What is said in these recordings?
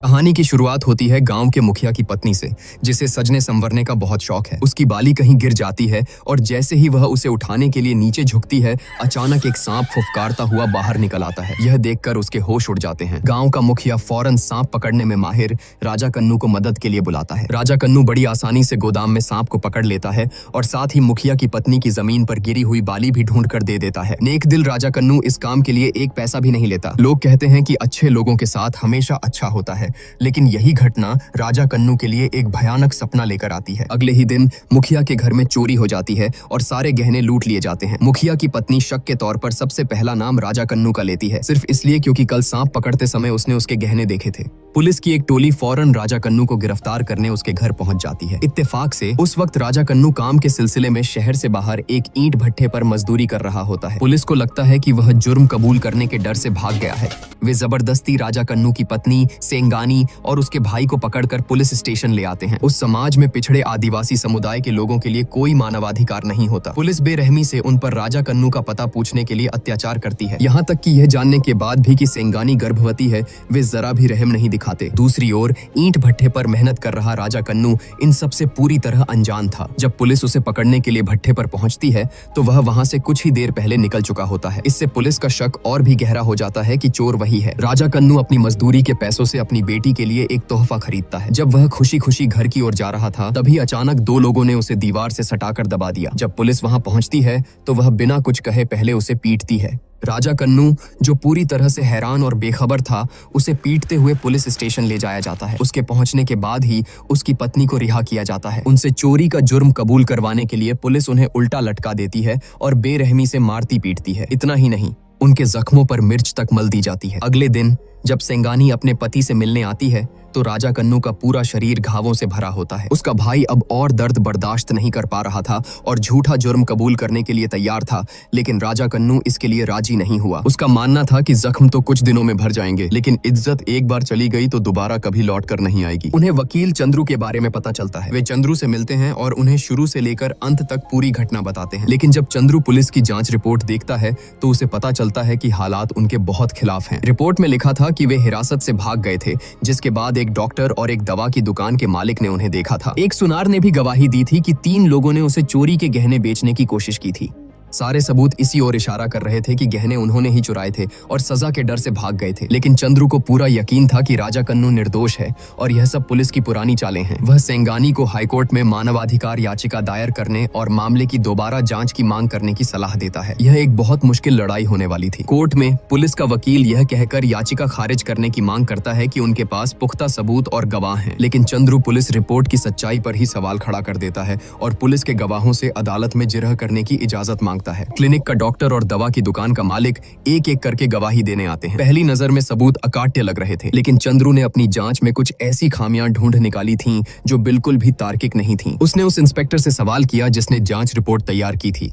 कहानी की शुरुआत होती है गांव के मुखिया की पत्नी से, जिसे सजने संवरने का बहुत शौक है। उसकी बाली कहीं गिर जाती है और जैसे ही वह उसे उठाने के लिए नीचे झुकती है, अचानक एक सांप फुफकारता हुआ बाहर निकल आता है। यह देखकर उसके होश उड़ जाते हैं। गांव का मुखिया फौरन सांप पकड़ने में माहिर राजा कन्नू को मदद के लिए बुलाता है। राजा कन्नू बड़ी आसानी से गोदाम में सांप को पकड़ लेता है और साथ ही मुखिया की पत्नी की जमीन पर गिरी हुई बाली भी ढूंढ कर दे देता है। नेक दिल राजा कन्नू इस काम के लिए एक पैसा भी नहीं लेता। लोग कहते हैं कि अच्छे लोगों के साथ हमेशा अच्छा होता है, लेकिन यही घटना राजा कन्नू के लिए एक भयानक सपना लेकर आती है। अगले ही दिन मुखिया के घर में चोरी हो जाती है और सारे गहने लूट लिए जाते हैं। मुखिया की पत्नी शक के तौर पर सबसे पहला नाम राजा कन्नू का लेती है, सिर्फ इसलिए क्योंकि कल सांप पकड़ते समय उसने उसके गहने देखे थे। पुलिस की एक टोली फौरन राजा कन्नू को गिरफ्तार करने उसके घर पहुंच जाती है। इत्तेफाक से उस वक्त राजा कन्नू काम के सिलसिले में शहर से बाहर एक ईंट भट्ठे पर मजदूरी कर रहा होता है। पुलिस को लगता है कि वह जुर्म कबूल करने के डर से भाग गया है। वे जबरदस्ती राजा कन्नू की पत्नी सेंगानी और उसके भाई को पकड़कर पुलिस स्टेशन ले आते हैं। उस समाज में पिछड़े आदिवासी समुदाय के लोगों के लिए कोई मानवाधिकार नहीं होता। पुलिस बेरहमी से उन पर राजा कन्नू का पता पूछने के लिए अत्याचार करती है। यहाँ तक कि यह जानने के बाद भी कि सेंगानी गर्भवती है, वे जरा भी रहम नहीं दिखाते। दूसरी ओर ईंट भट्ठे पर मेहनत कर रहा राजा कन्नू इन सब से पूरी तरह अनजान था। जब पुलिस उसे पकड़ने के लिए भट्ठे पर पहुंचती है तो वह वहां से कुछ ही देर पहले निकल चुका होता है। इससे पुलिस का शक और भी गहरा हो जाता है कि चोर वही है। राजा कन्नू अपनी मजदूरी के पैसों से अपनी बेटी के लिए एक तोहफा खरीदता है। जब वह खुशी खुशी घर की ओर जा रहा था, तभी अचानक दो लोगों ने उसे दीवार से सटाकर दबा दिया। जब पुलिस वहां पहुंचती है तो वह बिना कुछ कहे पहले उसे पीटती है। राजा कन्नू, जो पूरी तरह से हैरान और बेखबर था, उसे पीटते हुए पुलिस स्टेशन ले जाया जाता है। उसके पहुंचने के बाद ही उसकी पत्नी को रिहा किया जाता है। उनसे चोरी का जुर्म कबूल करवाने के लिए पुलिस उन्हें उल्टा लटका देती है और बेरहमी से मारती पीटती है। इतना ही नहीं, उनके जख्मों पर मिर्च तक मल दी जाती है। अगले दिन जब सेंगानी अपने पति से मिलने आती है तो राजा कन्नू का पूरा शरीर घावों से भरा होता है। उसका भाई अब और दर्द बर्दाश्त नहीं कर पा रहा था और झूठा जुर्म कबूल करने के लिए तैयार था, लेकिन राजा कन्नू इसके लिए राजी नहीं हुआ। उसका मानना था कि जख्म तो कुछ दिनों में भर जाएंगे, लेकिन इज्जत एक बार चली गई तो दोबारा कभी लौट कर नहीं आएगी। उन्हें वकील चंद्रू के बारे में पता चलता है। वे चंद्रू से मिलते हैं और उन्हें शुरू से लेकर अंत तक पूरी घटना बताते हैं। लेकिन जब चंद्रू पुलिस की जांच रिपोर्ट देखता है तो उसे पता चलता है कि हालात उनके बहुत खिलाफ हैं। रिपोर्ट में लिखा था कि वे हिरासत से भाग गए थे, जिसके बाद एक डॉक्टर और एक दवा की दुकान के मालिक ने उन्हें देखा था। एक सुनार ने भी गवाही दी थी कि 3 लोगों ने उसे चोरी के गहने बेचने की कोशिश की थी। सारे सबूत इसी ओर इशारा कर रहे थे कि गहने उन्होंने ही चुराए थे और सजा के डर से भाग गए थे। लेकिन चंद्रू को पूरा यकीन था कि राजा कन्नू निर्दोष है और यह सब पुलिस की पुरानी चालें हैं। वह सेंगानी को हाईकोर्ट में मानवाधिकार याचिका दायर करने और मामले की दोबारा जांच की मांग करने की सलाह देता है। यह एक बहुत मुश्किल लड़ाई होने वाली थी। कोर्ट में पुलिस का वकील यह कहकर याचिका खारिज करने की मांग करता है कि उनके पास पुख्ता सबूत और गवाह हैं, लेकिन चंद्रू पुलिस रिपोर्ट की सच्चाई पर ही सवाल खड़ा कर देता है और पुलिस के गवाहों से अदालत में जिरह करने की इजाजत मांगता है। क्लिनिक का डॉक्टर और दवा की दुकान का मालिक एक एक करके गवाही देने आते हैं। पहली नजर में सबूत अकाट्य लग रहे थे, लेकिन चंद्रू ने अपनी जांच में कुछ ऐसी खामियां ढूंढ निकाली थीं जो बिल्कुल भी तार्किक नहीं थीं। उसने उस इंस्पेक्टर से सवाल किया जिसने जांच रिपोर्ट तैयार की थी।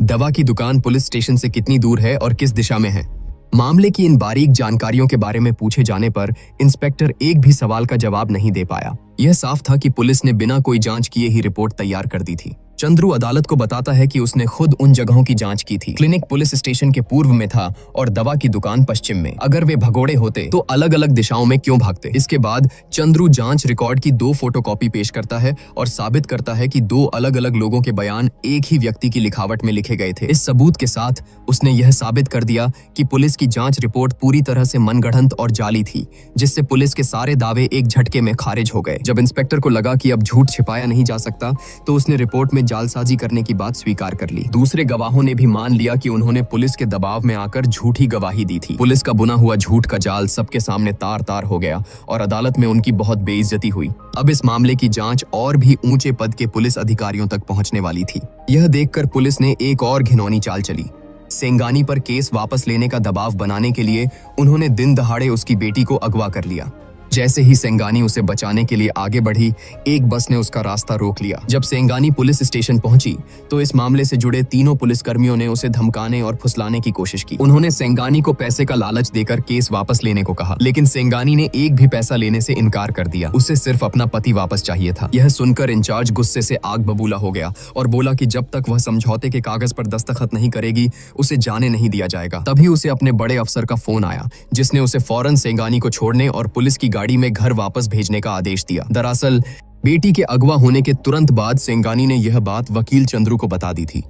दवा की दुकान पुलिस स्टेशन से कितनी दूर है और किस दिशा में है? मामले की इन बारीक जानकारियों के बारे में पूछे जाने पर इंस्पेक्टर एक भी सवाल का जवाब नहीं दे पाया। यह साफ था कि पुलिस ने बिना कोई जांच किए ही रिपोर्ट तैयार कर दी थी। चंद्रू अदालत को बताता है कि उसने खुद उन जगहों की जांच की थी। क्लिनिक पुलिस स्टेशन के पूर्व में था और दवा की दुकान पश्चिम में। अगर वे भगोड़े होते तो अलग अलग दिशाओं में क्यों भागते? इसके बाद चंद्रू जांच रिकॉर्ड की 2 फोटोकॉपी पेश करता है और साबित करता है कि 2 अलग अलग लोगों के बयान एक ही व्यक्ति की लिखावट में लिखे गए थे। इस सबूत के साथ उसने यह साबित कर दिया कि पुलिस की जांच रिपोर्ट पूरी तरह से मनगढ़ंत और जाली थी, जिससे पुलिस के सारे दावे एक झटके में खारिज हो गए। जब इंस्पेक्टर को लगा कि अब झूठ छिपाया नहीं जा सकता तो उसने रिपोर्ट में जालसाजी करने की बात स्वीकार कर ली। दूसरे गवाहों ने भी मान लिया कि उन्होंने पुलिस के दबाव में आकर झूठी गवाही दी थी। पुलिस का बुना हुआ झूठ का जाल सबके सामने तार तार हो गया और अदालत में उनकी बहुत बेइज्जती हुई। अब इस मामले की जांच और भी ऊंचे पद के पुलिस अधिकारियों तक पहुंचने वाली थी। यह देखकर पुलिस ने एक और घिनौनी चाल चली। सेंगानी पर केस वापस लेने का दबाव बनाने के लिए उन्होंने दिन दहाड़े उसकी बेटी को अगवा कर लिया। जैसे ही सेंगानी उसे बचाने के लिए आगे बढ़ी, एक बस ने उसका रास्ता रोक लिया। जब सेंगानी पुलिस स्टेशन पहुंची तो इस मामले से जुड़े 3 पुलिसकर्मियों ने उसे धमकाने और फुसलाने की कोशिश की। उन्होंने सेंगानी को पैसे का लालच देकर केस वापस लेने को कहा, लेकिन सेंगानी ने एक भी पैसा लेने से इनकार कर दिया। उसे सिर्फ अपना पति वापस चाहिए था। यह सुनकर इंचार्ज गुस्से से आग बबूला हो गया और बोला कि जब तक वह समझौते के कागज पर दस्तखत नहीं करेगी उसे जाने नहीं दिया जाएगा। तभी उसे अपने बड़े अफसर का फोन आया, जिसने उसे फौरन सेंगानी को छोड़ने और पुलिस की गाड़ी में घर वापस भेजने का आदेश दिया। दरअसल बेटी के अगवा होने के तुरंत बाद सेंगानी ने यह बात वकील चंद्रू को बता दी थी।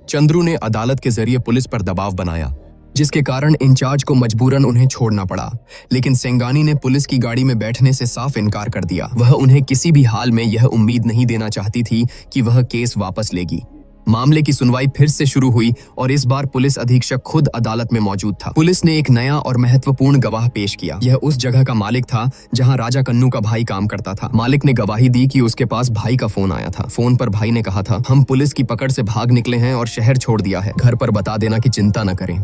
चंद्रू ने अदालत के जरिए पुलिस पर दबाव बनाया, जिसके कारण इंचार्ज को मजबूरन उन्हें छोड़ना पड़ा। लेकिन सेंगानी ने पुलिस की गाड़ी में बैठने से साफ इनकार कर दिया। वह उन्हें किसी भी हाल में यह उम्मीद नहीं देना चाहती थी कि वह केस वापस लेगी। मामले की सुनवाई फिर से शुरू हुई और इस बार पुलिस अधीक्षक खुद अदालत में मौजूद था। पुलिस ने एक नया और महत्वपूर्ण गवाह पेश किया। यह उस जगह का मालिक था जहां राजा कन्नू का भाई काम करता था। मालिक ने गवाही दी कि उसके पास भाई का फोन आया था। फोन पर भाई ने कहा था, हम पुलिस की पकड़ से भाग निकले हैं और शहर छोड़ दिया है। घर पर बता देना कि चिंता न करें।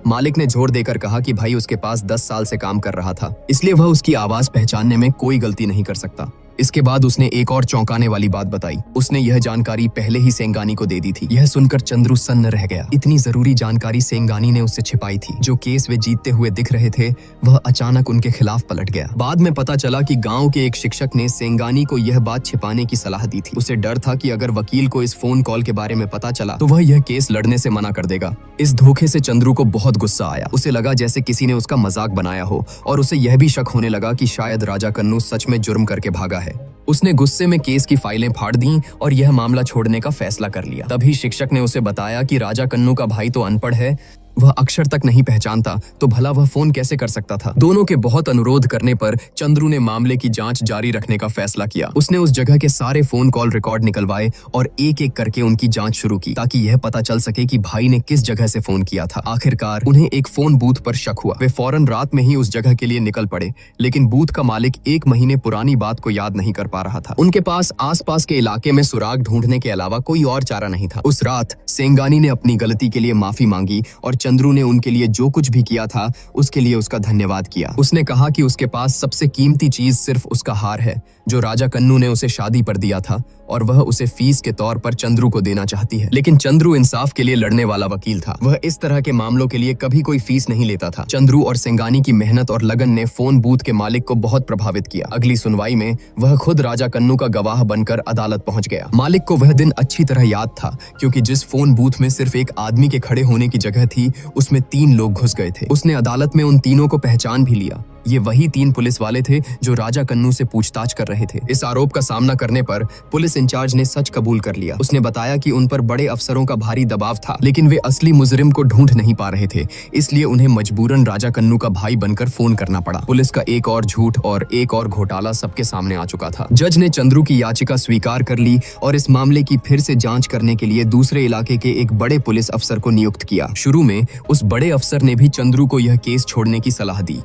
मालिक ने जोर देकर कहा कि भाई उसके पास 10 साल से काम कर रहा था, इसलिए वह उसकी आवाज पहचानने में कोई गलती नहीं कर सकता। इसके बाद उसने एक और चौंकाने वाली बात बताई। उसने यह जानकारी पहले ही सेंगानी को दे दी थी। यह सुनकर चंद्रू सन्न रह गया। इतनी जरूरी जानकारी सेंगानी ने उससे छिपाई थी। जो केस वे जीतते हुए दिख रहे थे वह अचानक उनके खिलाफ पलट गया। बाद में पता चला कि गांव के एक शिक्षक ने सेंगानी को यह बात छिपाने की सलाह दी थी। उसे डर था कि अगर वकील को इस फोन कॉल के बारे में पता चला तो वह यह केस लड़ने से मना कर देगा। इस धोखे से चंद्रू को बहुत गुस्सा आया। उसे लगा जैसे किसी ने उसका मजाक बनाया हो और उसे यह भी शक होने लगा कि शायद राजा कन्नू सच में जुर्म करके भागा है। उसने गुस्से में केस की फाइलें फाड़ दी और यह मामला छोड़ने का फैसला कर लिया। तभी शिक्षक ने उसे बताया कि राजा कन्नू का भाई तो अनपढ़ है, वह अक्षर तक नहीं पहचानता, तो भला वह फोन कैसे कर सकता था। दोनों के बहुत अनुरोध करने पर चंद्रू ने मामले की जांच जारी रखने का फैसला किया। उसने उस जगह के सारे फोन कॉल रिकॉर्ड निकलवाए और एक एक करके उनकी जांच शुरू की, ताकि यह पता चल सके कि भाई ने किस जगह से फोन किया था। आखिरकार उन्हें एक फोन बूथ पर शक हुआ। वे फौरन रात में ही उस जगह के लिए निकल पड़े, लेकिन बूथ का मालिक 1 महीने पुरानी बात को याद नहीं कर पा रहा था। उनके पास आसपास के इलाके में सुराग ढूंढने के अलावा कोई और चारा नहीं था। उस रात सेंगानी ने अपनी गलती के लिए माफी मांगी और चंद्रू ने उनके लिए जो कुछ भी किया था उसके लिए उसका धन्यवाद किया। उसने कहा कि उसके पास सबसे कीमती चीज सिर्फ उसका हार है जो राजा कन्नू ने उसे शादी पर दिया था और वह उसे फीस के तौर पर चंद्रू को देना चाहती है। लेकिन चंद्रू इंसाफ के लिए लड़ने वाला वकील था। वह इस तरह के मामलों के लिए कभी कोई फीस नहीं लेता था। चंद्रू और सेंगानी की मेहनत और लगन ने फोन बूथ के मालिक को बहुत प्रभावित किया। अगली सुनवाई में वह खुद राजा कन्नू का गवाह बनकर अदालत पहुंच गया। मालिक को वह दिन अच्छी तरह याद था, क्योंकि जिस फोन बूथ में सिर्फ एक आदमी के खड़े होने की जगह थी उसमें 3 लोग घुस गए थे। उसने अदालत में उन तीनों को पहचान भी लिया। ये वही 3 पुलिस वाले थे जो राजा कन्नू से पूछताछ कर रहे थे। इस आरोप का सामना करने पर पुलिस इंचार्ज ने सच कबूल कर लिया। उसने बताया कि उन पर बड़े अफसरों का भारी दबाव था, लेकिन वे असली मुजरिम को ढूंढ नहीं पा रहे थे, इसलिए उन्हें मजबूरन राजा कन्नू का भाई बनकर फोन करना पड़ा। पुलिस का एक और झूठ और एक और घोटाला सबके सामने आ चुका था। जज ने चंद्रू की याचिका स्वीकार कर ली और इस मामले की फिर से जांच करने के लिए दूसरे इलाके के एक बड़े पुलिस अफसर को नियुक्त किया। शुरू में उस बड़े अफसर ने भी चंद्रू को यह केस छोड़ने की सलाह दी,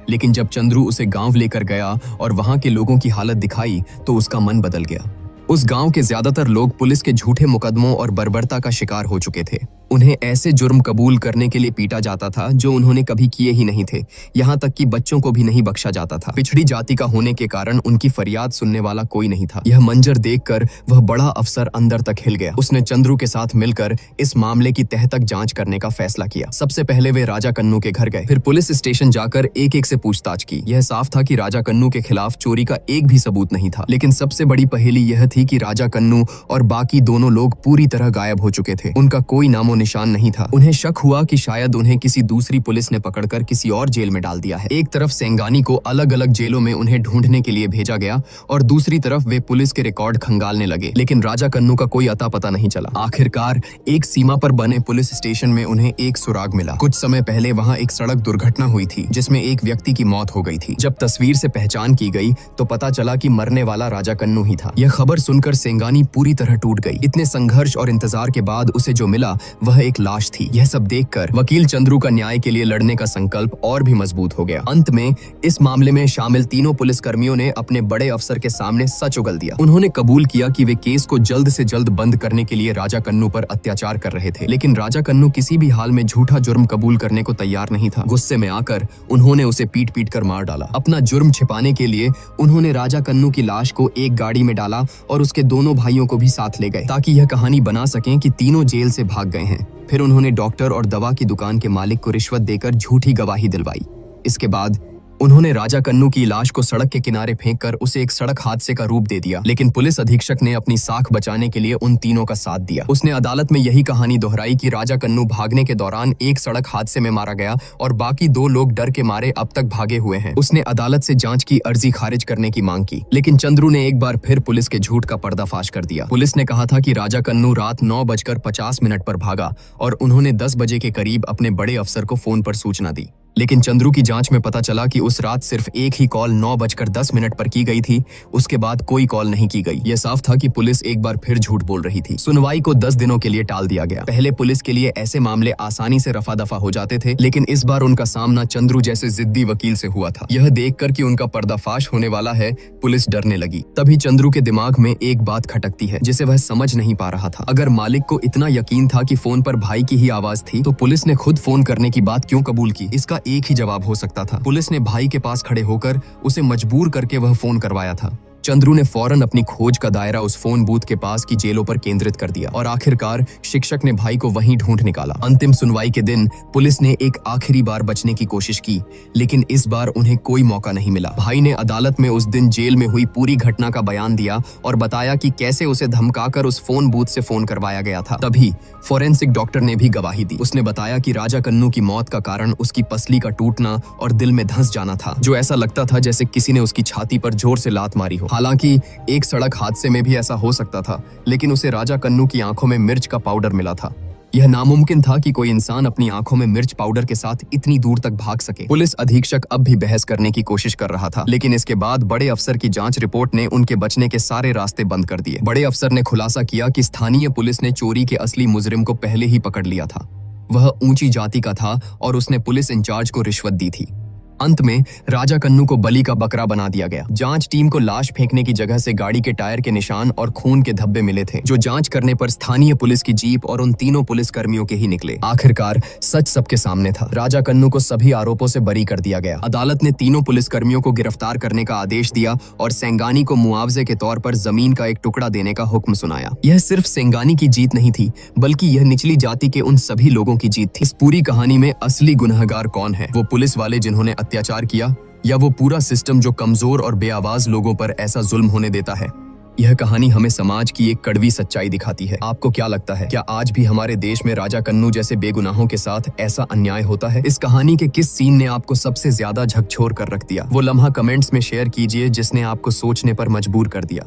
लेकिन जब चंद्रू उसे गांव लेकर गया और वहां के लोगों की हालत दिखाई तो उसका मन बदल गया। उस गांव के ज्यादातर लोग पुलिस के झूठे मुकदमों और बर्बरता का शिकार हो चुके थे। उन्हें ऐसे जुर्म कबूल करने के लिए पीटा जाता था जो उन्होंने कभी किए ही नहीं थे। यहाँ तक कि बच्चों को भी नहीं बख्शा जाता था। पिछड़ी जाति का होने के कारण उनकी फरियाद सुनने वाला कोई नहीं था। यह मंजर देखकर वह बड़ा अफसर अंदर तक हिल गया। उसने चंद्रू के साथ मिलकर इस मामले की तह तक जांच करने का फैसला किया। सबसे पहले वे राजा कन्नू के घर गए, फिर पुलिस स्टेशन जाकर एक एक से पूछताछ की। यह साफ था कि राजा कन्नू के खिलाफ चोरी का एक भी सबूत नहीं था, लेकिन सबसे बड़ी पहेली यह थी कि राजा कन्नू और बाकी दोनों लोग पूरी तरह गायब हो चुके थे। उनका कोई नामो निशान नहीं था। उन्हें शक हुआ कि शायद उन्हें किसी दूसरी पुलिस ने पकड़कर किसी और जेल में डाल दिया है। एक तरफ सेंगानी को अलग अलग जेलों में उन्हें ढूंढने के लिए भेजा गया और दूसरी तरफ वे पुलिस के रिकॉर्ड खंगालने लगे, लेकिन राजा कन्नू का कोई अता पता नहीं चला। आखिरकार एक सीमा पर बने पुलिस स्टेशन में उन्हें एक सुराग मिला। कुछ समय पहले वहां एक सड़क दुर्घटना हुई थी जिसमें एक व्यक्ति की मौत हो गई थी। जब तस्वीर से पहचान की गई तो पता चला कि मरने वाला राजा कन्नू ही था। यह खबर सुनकर सेंगानी पूरी तरह टूट गई। इतने संघर्ष और इंतजार के बाद उसे जो मिला वह एक लाश थी। यह सब देखकर वकील चंद्रू का न्याय के लिए लड़ने का संकल्प और भी मजबूत हो गया। अंत में इस मामले में शामिल तीनों पुलिसकर्मियों ने अपने बड़े अफसर के सामने सच उगल दिया। उन्होंने कबूल किया कि वे केस को जल्द से जल्द बंद करने के लिए राजा कन्नू पर अत्याचार कर रहे थे, लेकिन राजा कन्नू किसी भी हाल में झूठा जुर्म कबूल करने को तैयार नहीं था। गुस्से में आकर उन्होंने उसे पीट पीट कर मार डाला। अपना जुर्म छिपाने के लिए उन्होंने राजा कन्नू की लाश को एक गाड़ी में डाला और उसके दोनों भाइयों को भी साथ ले गए, ताकि यह कहानी बना सकें कि तीनों जेल से भाग गए हैं। फिर उन्होंने डॉक्टर और दवा की दुकान के मालिक को रिश्वत देकर झूठी गवाही दिलवाई। इसके बाद उन्होंने राजा कन्नू की लाश को सड़क के किनारे फेंककर उसे एक सड़क हादसे का रूप दे दिया, लेकिन पुलिस अधीक्षक ने अपनी साख बचाने के लिए उन तीनों का साथ दिया। उसने अदालत में यही कहानी दोहराई कि राजा कन्नू भागने के दौरान एक सड़क हादसे में मारा गया और बाकी 2 लोग डर के मारे अब तक भागे हुए हैं। उसने अदालत से जांच की अर्जी खारिज करने की मांग की, लेकिन चंद्रू ने एक बार फिर पुलिस के झूठ का पर्दाफाश कर दिया। पुलिस ने कहा था कि राजा कन्नू रात 9:50 पर भागा और उन्होंने 10 बजे के करीब अपने बड़े अफसर को फोन पर सूचना दी। लेकिन चंद्रू की जांच में पता चला कि उस रात सिर्फ एक ही कॉल 9:10 पर की गई थी, उसके बाद कोई कॉल नहीं की गई। यह साफ था कि पुलिस एक बार फिर झूठ बोल रही थी। सुनवाई को 10 दिनों के लिए टाल दिया गया। पहले पुलिस के लिए ऐसे मामले आसानी से रफा दफा हो जाते थे, लेकिन इस बार उनका सामना चंद्रू जैसे जिद्दी वकील से हुआ था। यह देखकर कि उनका पर्दाफाश होने वाला है, पुलिस डरने लगी। तभी चंद्रू के दिमाग में एक बात खटकती है जिसे वह समझ नहीं पा रहा था। अगर मालिक को इतना यकीन था कि फोन पर भाई की ही आवाज थी, तो पुलिस ने खुद फोन करने की बात क्यों कबूल की? इसका एक ही जवाब हो सकता था, पुलिस ने भाई के पास खड़े होकर उसे मजबूर करके वह फोन करवाया था। चंद्रू ने फौरन अपनी खोज का दायरा उस फोन बूथ के पास की जेलों पर केंद्रित कर दिया और आखिरकार शिक्षक ने भाई को वहीं ढूंढ निकाला। अंतिम सुनवाई के दिन पुलिस ने एक आखिरी बार बचने की कोशिश की, लेकिन इस बार उन्हें कोई मौका नहीं मिला। भाई ने अदालत में उस दिन जेल में हुई पूरी घटना का बयान दिया और बताया कि कैसे उसे धमकाकर उस फोन बूथ से फोन करवाया गया था। तभी फोरेंसिक डॉक्टर ने भी गवाही दी। उसने बताया कि राजा कन्नू की मौत का कारण उसकी पसली का टूटना और दिल में धंस जाना था, जो ऐसा लगता था जैसे किसी ने उसकी छाती पर जोर से लात मारी हो। हालांकि एक सड़क हादसे में भी ऐसा हो सकता था, लेकिन उसे राजा कन्नू की आंखों में मिर्च का पाउडर मिला था। यह नामुमकिन था कि कोई इंसान अपनी आंखों में मिर्च पाउडर के साथ इतनी दूर तक भाग सके। पुलिस अधीक्षक अब भी बहस करने की कोशिश कर रहा था, लेकिन इसके बाद बड़े अफसर की जांच रिपोर्ट ने उनके बचने के सारे रास्ते बंद कर दिए। बड़े अफसर ने खुलासा किया कि स्थानीय पुलिस ने चोरी के असली मुजरिम को पहले ही पकड़ लिया था। वह ऊंची जाति का था और उसने पुलिस इंचार्ज को रिश्वत दी थी। अंत में राजा कन्नू को बलि का बकरा बना दिया गया। जांच टीम को लाश फेंकने की जगह से गाड़ी के टायर के निशान और खून के धब्बे मिले थे, जो जांच करने पर स्थानीय पुलिस की जीप और उन तीनों पुलिस कर्मियों के ही निकले। आखिरकार सच सबके सामने था। राजा कन्नू को सभी आरोपों से बरी कर दिया गया। अदालत ने तीनों पुलिस कर्मियों को गिरफ्तार करने का आदेश दिया और सेंगानी को मुआवजे के तौर पर जमीन का एक टुकड़ा देने का हुक्म सुनाया। यह सिर्फ सेंगानी की जीत नहीं थी, बल्कि यह निचली जाति के उन सभी लोगों की जीत थी। इस पूरी कहानी में असली गुनहगार कौन है? वो पुलिस वाले जिन्होंने अत्याचार किया, या वो पूरा सिस्टम जो कमजोर और बेआवाज लोगों पर ऐसा जुल्म होने देता है? यह कहानी हमें समाज की एक कड़वी सच्चाई दिखाती है। आपको क्या लगता है, क्या आज भी हमारे देश में राजा कन्नू जैसे बेगुनाहों के साथ ऐसा अन्याय होता है? इस कहानी के किस सीन ने आपको सबसे ज्यादा झकझोर कर रख दिया? वो लम्हा कमेंट्स में शेयर कीजिए जिसने आपको सोचने पर मजबूर कर दिया।